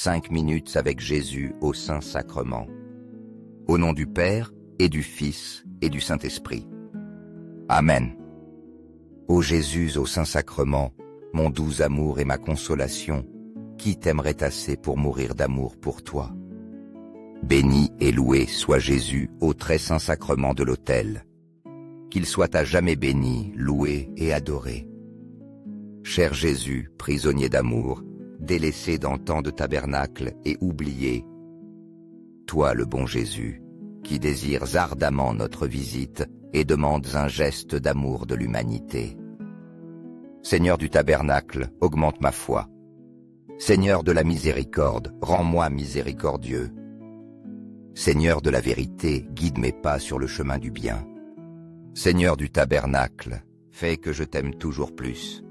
5 minutes avec Jésus au Saint-Sacrement. Au nom du Père, et du Fils, et du Saint-Esprit. Amen. Ô Jésus au Saint-Sacrement, mon doux amour et ma consolation, qui t'aimerait assez pour mourir d'amour pour toi? Béni et loué soit Jésus au très saint sacrement de l'autel. Qu'il soit à jamais béni, loué et adoré. Cher Jésus, prisonnier d'amour, délaissé dans tant de tabernacles et oublié, toi le bon Jésus, qui désires ardemment notre visite et demandes un geste d'amour de l'humanité. Seigneur du tabernacle, augmente ma foi. Seigneur de la miséricorde, rends-moi miséricordieux. Seigneur de la vérité, guide mes pas sur le chemin du bien. Seigneur du tabernacle, fais que je t'aime toujours plus.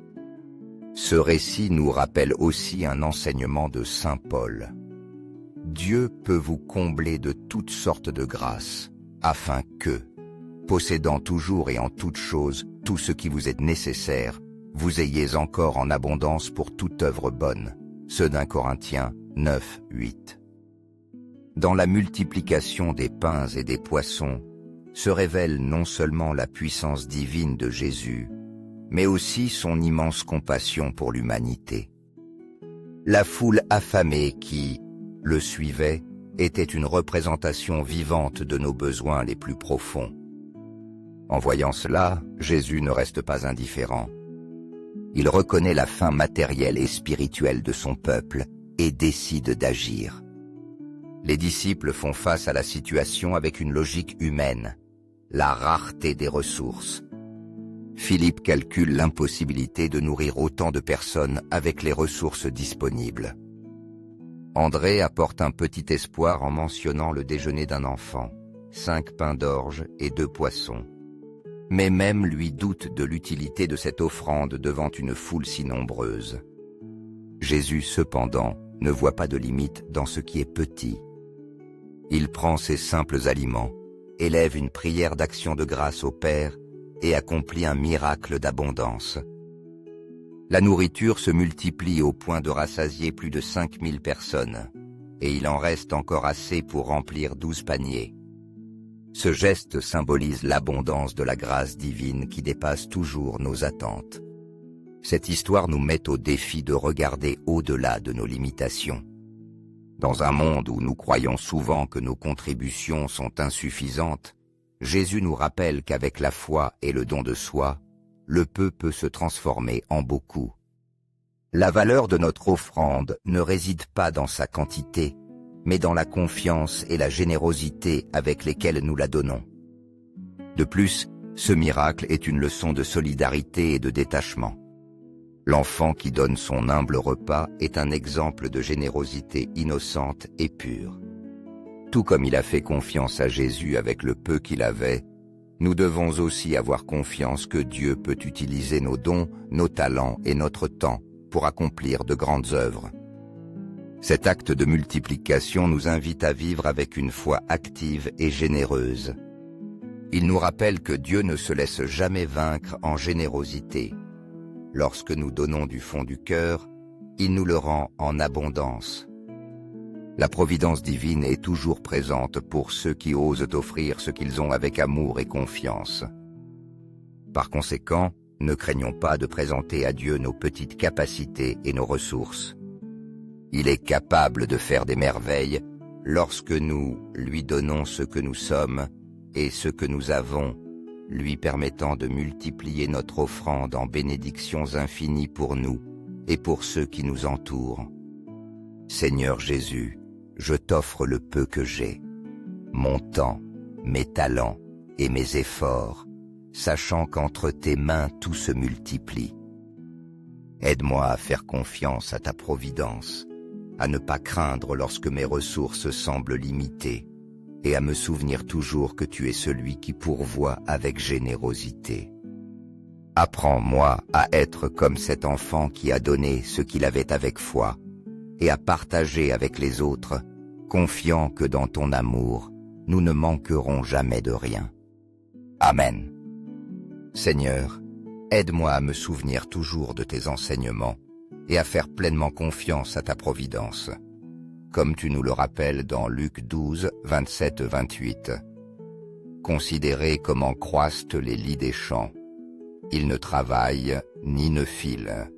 Ce récit nous rappelle aussi un enseignement de saint Paul. Dieu peut vous combler de toutes sortes de grâces, afin que, possédant toujours et en toutes choses tout ce qui vous est nécessaire, vous ayez encore en abondance pour toute œuvre bonne. Ceux d'1 Corinthiens 9, 8. Dans la multiplication des pains et des poissons, se révèle non seulement la puissance divine de Jésus, mais aussi son immense compassion pour l'humanité. La foule affamée qui le suivait était une représentation vivante de nos besoins les plus profonds. En voyant cela, Jésus ne reste pas indifférent. Il reconnaît la faim matérielle et spirituelle de son peuple et décide d'agir. Les disciples font face à la situation avec une logique humaine, la rareté des ressources. Philippe calcule l'impossibilité de nourrir autant de personnes avec les ressources disponibles. André apporte un petit espoir en mentionnant le déjeuner d'un enfant, 5 pains d'orge et 2 poissons. Mais même lui doute de l'utilité de cette offrande devant une foule si nombreuse. Jésus, cependant, ne voit pas de limite dans ce qui est petit. Il prend ces simples aliments, élève une prière d'action de grâce au Père et accomplit un miracle d'abondance. La nourriture se multiplie au point de rassasier plus de 5000 personnes, et il en reste encore assez pour remplir 12 paniers. Ce geste symbolise l'abondance de la grâce divine qui dépasse toujours nos attentes. Cette histoire nous met au défi de regarder au-delà de nos limitations. Dans un monde où nous croyons souvent que nos contributions sont insuffisantes, Jésus nous rappelle qu'avec la foi et le don de soi, le peu peut se transformer en beaucoup. La valeur de notre offrande ne réside pas dans sa quantité, mais dans la confiance et la générosité avec lesquelles nous la donnons. De plus, ce miracle est une leçon de solidarité et de détachement. L'enfant qui donne son humble repas est un exemple de générosité innocente et pure. Tout comme il a fait confiance à Jésus avec le peu qu'il avait, nous devons aussi avoir confiance que Dieu peut utiliser nos dons, nos talents et notre temps pour accomplir de grandes œuvres. Cet acte de multiplication nous invite à vivre avec une foi active et généreuse. Il nous rappelle que Dieu ne se laisse jamais vaincre en générosité. Lorsque nous donnons du fond du cœur, il nous le rend en abondance. La providence divine est toujours présente pour ceux qui osent offrir ce qu'ils ont avec amour et confiance. Par conséquent, ne craignons pas de présenter à Dieu nos petites capacités et nos ressources. Il est capable de faire des merveilles lorsque nous lui donnons ce que nous sommes et ce que nous avons, lui permettant de multiplier notre offrande en bénédictions infinies pour nous et pour ceux qui nous entourent. Seigneur Jésus, je t'offre le peu que j'ai, mon temps, mes talents et mes efforts, sachant qu'entre tes mains tout se multiplie. Aide-moi à faire confiance à ta providence, à ne pas craindre lorsque mes ressources semblent limitées, et à me souvenir toujours que tu es celui qui pourvoit avec générosité. Apprends-moi à être comme cet enfant qui a donné ce qu'il avait avec foi, et à partager avec les autres, confiant que dans ton amour, nous ne manquerons jamais de rien. Amen. Seigneur, aide-moi à me souvenir toujours de tes enseignements et à faire pleinement confiance à ta providence. comme tu nous le rappelles dans Luc 12, 27-28. Considérez comment croissent les lys des champs. Ils ne travaillent ni ne filent.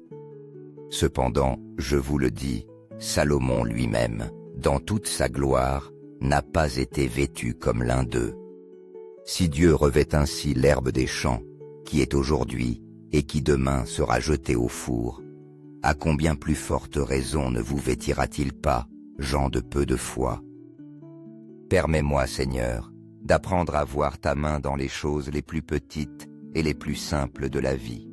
Cependant, je vous le dis, Salomon lui-même, dans toute sa gloire, n'a pas été vêtu comme l'un d'eux. Si Dieu revêt ainsi l'herbe des champs, qui est aujourd'hui et qui demain sera jetée au four, à combien plus forte raison ne vous vêtira-t-il pas, gens de peu de foi? Permets-moi, Seigneur, d'apprendre à voir ta main dans les choses les plus petites et les plus simples de la vie.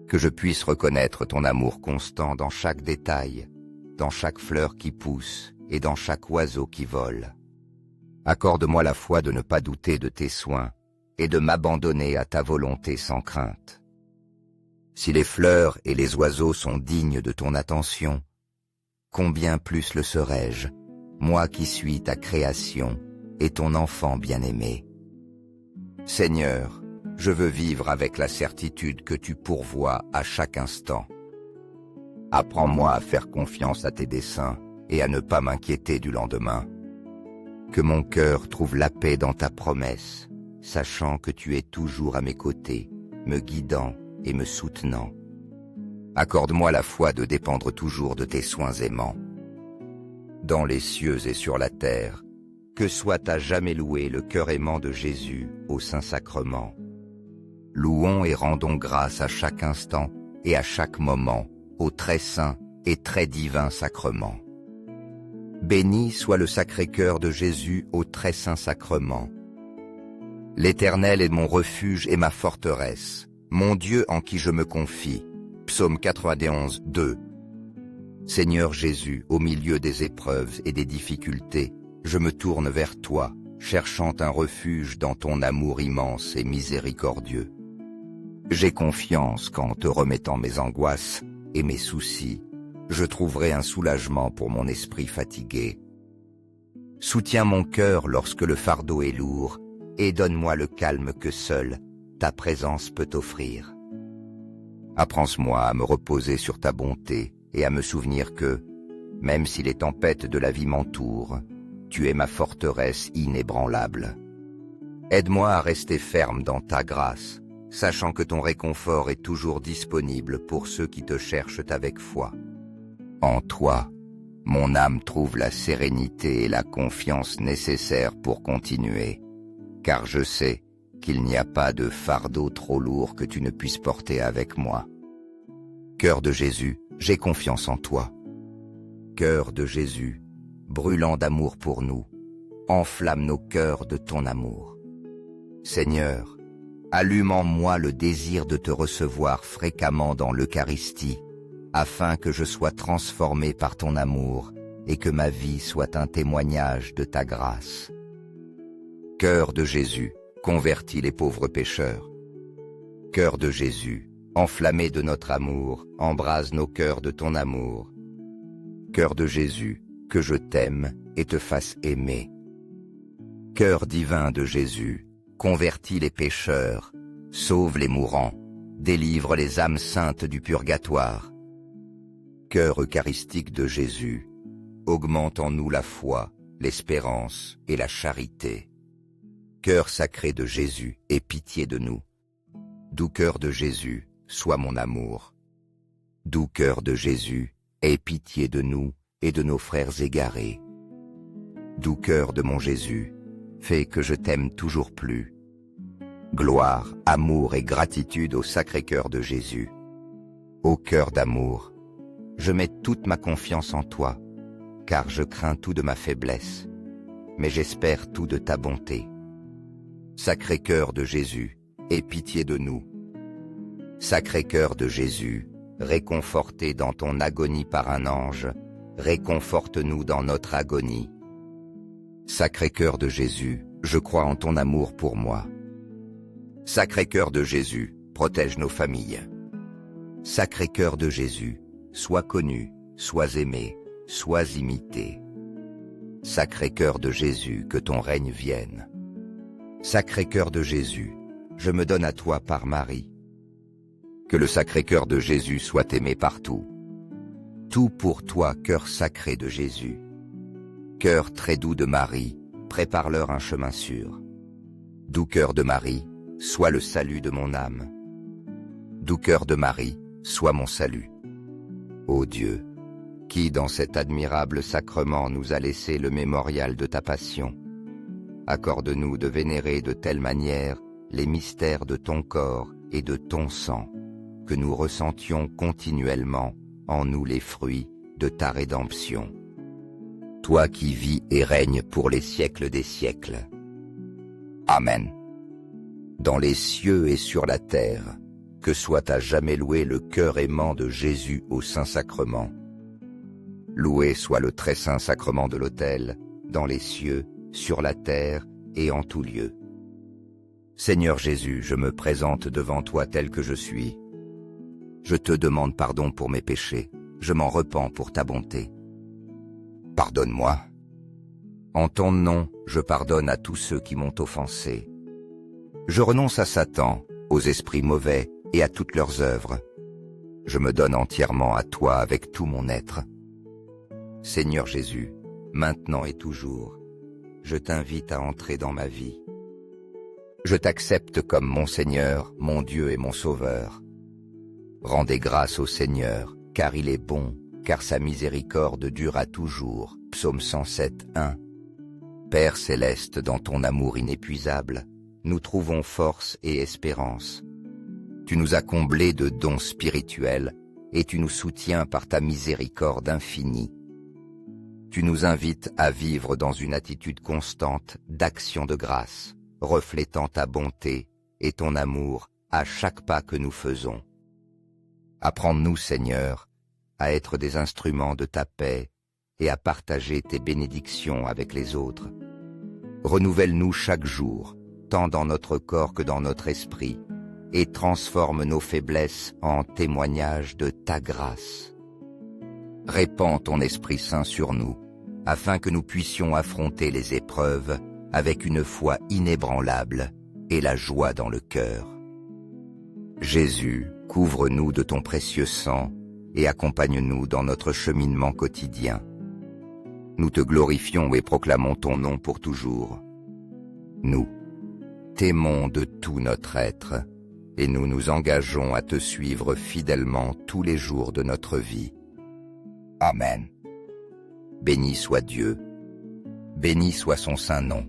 Que je puisse reconnaître ton amour constant dans chaque détail, dans chaque fleur qui pousse et dans chaque oiseau qui vole. Accorde-moi la foi de ne pas douter de tes soins et de m'abandonner à ta volonté sans crainte. Si les fleurs et les oiseaux sont dignes de ton attention, combien plus le serai-je, moi qui suis ta création et ton enfant bien-aimé. Seigneur, je veux vivre avec la certitude que tu pourvois à chaque instant. Apprends-moi à faire confiance à tes desseins et à ne pas m'inquiéter du lendemain. Que mon cœur trouve la paix dans ta promesse, sachant que tu es toujours à mes côtés, me guidant et me soutenant. Accorde-moi la foi de dépendre toujours de tes soins aimants. Dans les cieux et sur la terre, que soit à jamais loué le cœur aimant de Jésus au Saint-Sacrement. Louons et rendons grâce à chaque instant et à chaque moment au très saint et très divin sacrement. Béni soit le Sacré-Cœur de Jésus au très saint sacrement. L'Éternel est mon refuge et ma forteresse, mon Dieu en qui je me confie. Psaume 91, 2. Seigneur Jésus, au milieu des épreuves et des difficultés, je me tourne vers toi, cherchant un refuge dans ton amour immense et miséricordieux. J'ai confiance qu'en te remettant mes angoisses et mes soucis, je trouverai un soulagement pour mon esprit fatigué. Soutiens mon cœur lorsque le fardeau est lourd et donne-moi le calme que seule ta présence peut offrir. Apprends-moi à me reposer sur ta bonté et à me souvenir que, même si les tempêtes de la vie m'entourent, tu es ma forteresse inébranlable. Aide-moi à rester ferme dans ta grâce, sachant que ton réconfort est toujours disponible pour ceux qui te cherchent avec foi. En toi, mon âme trouve la sérénité et la confiance nécessaires pour continuer, car je sais qu'il n'y a pas de fardeau trop lourd que tu ne puisses porter avec moi. Cœur de Jésus, j'ai confiance en toi. Cœur de Jésus, brûlant d'amour pour nous, enflamme nos cœurs de ton amour. Seigneur, allume en moi le désir de te recevoir fréquemment dans l'Eucharistie, afin que je sois transformé par ton amour et que ma vie soit un témoignage de ta grâce. Cœur de Jésus, convertis les pauvres pécheurs. Cœur de Jésus, enflammé de notre amour, embrase nos cœurs de ton amour. Cœur de Jésus, que je t'aime et te fasse aimer. Cœur divin de Jésus, convertis les pécheurs, sauve les mourants, délivre les âmes saintes du purgatoire. Cœur eucharistique de Jésus, augmente en nous la foi, l'espérance et la charité. Cœur sacré de Jésus, aie pitié de nous. Doux cœur de Jésus, sois mon amour. Doux cœur de Jésus, aie pitié de nous et de nos frères égarés. Doux cœur de mon Jésus, fais que je t'aime toujours plus. Gloire, amour et gratitude au Sacré-Cœur de Jésus. Ô cœur d'amour, je mets toute ma confiance en toi, car je crains tout de ma faiblesse, mais j'espère tout de ta bonté. Sacré-Cœur de Jésus, aie pitié de nous. Sacré-Cœur de Jésus, réconforté dans ton agonie par un ange, réconforte-nous dans notre agonie. Sacré-Cœur de Jésus, je crois en ton amour pour moi. Sacré-Cœur de Jésus, protège nos familles. Sacré-Cœur de Jésus, sois connu, sois aimé, sois imité. Sacré-Cœur de Jésus, que ton règne vienne. Sacré-Cœur de Jésus, je me donne à toi par Marie. Que le Sacré-Cœur de Jésus soit aimé partout. Tout pour toi, cœur sacré de Jésus, Cœur très doux de Marie, prépare-leur un chemin sûr. Doux cœur de Marie, sois le salut de mon âme. Doux cœur de Marie, sois mon salut. Ô Dieu, qui dans cet admirable sacrement nous a laissé le mémorial de ta passion, accorde-nous de vénérer de telle manière les mystères de ton corps et de ton sang, que nous ressentions continuellement en nous les fruits de ta rédemption. Toi qui vis et règnes pour les siècles des siècles. Amen. Dans les cieux et sur la terre, que soit à jamais loué le cœur aimant de Jésus au Saint-Sacrement. Loué soit le très saint sacrement de l'autel, dans les cieux, sur la terre et en tout lieu. Seigneur Jésus, je me présente devant toi tel que je suis. Je te demande pardon pour mes péchés, je m'en repens pour ta bonté. Pardonne-moi. En ton nom, je pardonne à tous ceux qui m'ont offensé. Je renonce à Satan, aux esprits mauvais et à toutes leurs œuvres. Je me donne entièrement à toi avec tout mon être. Seigneur Jésus, maintenant et toujours, je t'invite à entrer dans ma vie. Je t'accepte comme mon Seigneur, mon Dieu et mon Sauveur. Rendez grâce au Seigneur, car il est bon, car sa miséricorde dure à toujours. Psaume 107, 1. Père céleste, dans ton amour inépuisable, nous trouvons force et espérance. Tu nous as comblés de dons spirituels et tu nous soutiens par ta miséricorde infinie. Tu nous invites à vivre dans une attitude constante d'action de grâce, reflétant ta bonté et ton amour à chaque pas que nous faisons. Apprends-nous, Seigneur, à être des instruments de ta paix et à partager tes bénédictions avec les autres. Renouvelle-nous chaque jour, tant dans notre corps que dans notre esprit, et transforme nos faiblesses en témoignages de ta grâce. Répands ton Esprit Saint sur nous, afin que nous puissions affronter les épreuves avec une foi inébranlable et la joie dans le cœur. Jésus, couvre-nous de ton précieux sang et accompagne-nous dans notre cheminement quotidien. Nous te glorifions et proclamons ton nom pour toujours. Nous t'aimons de tout notre être et nous nous engageons à te suivre fidèlement tous les jours de notre vie. Amen. Béni soit Dieu. Béni soit son saint nom.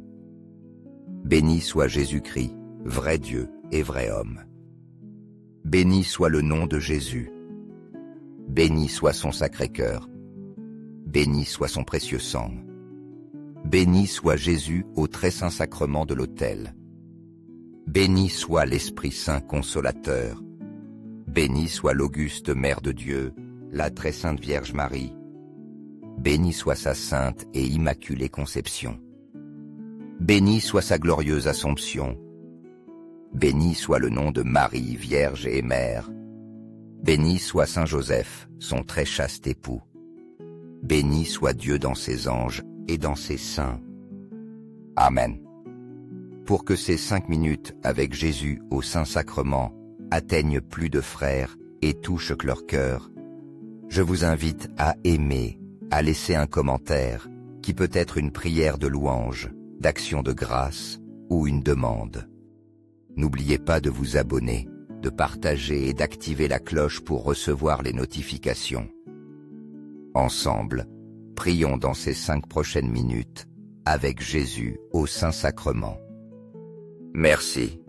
Béni soit Jésus-Christ, vrai Dieu et vrai homme. Béni soit le nom de Jésus. Béni soit son sacré-cœur. Béni soit son précieux sang. Béni soit Jésus au très saint sacrement de l'autel. Béni soit l'Esprit Saint consolateur. Béni soit l'auguste Mère de Dieu, la très sainte Vierge Marie. Béni soit sa sainte et immaculée conception. Béni soit sa glorieuse Assomption. Béni soit le nom de Marie, Vierge et Mère. Béni soit Saint Joseph, son très chaste époux. Béni soit Dieu dans ses anges et dans ses saints. Amen. Pour que ces 5 minutes avec Jésus au Saint-Sacrement atteignent plus de frères et touchent leur cœur, je vous invite à aimer, à laisser un commentaire qui peut être une prière de louange, d'action de grâce ou une demande. N'oubliez pas de vous abonner, de partager et d'activer la cloche pour recevoir les notifications. Ensemble, prions dans ces 5 prochaines minutes avec Jésus au Saint-Sacrement. Merci.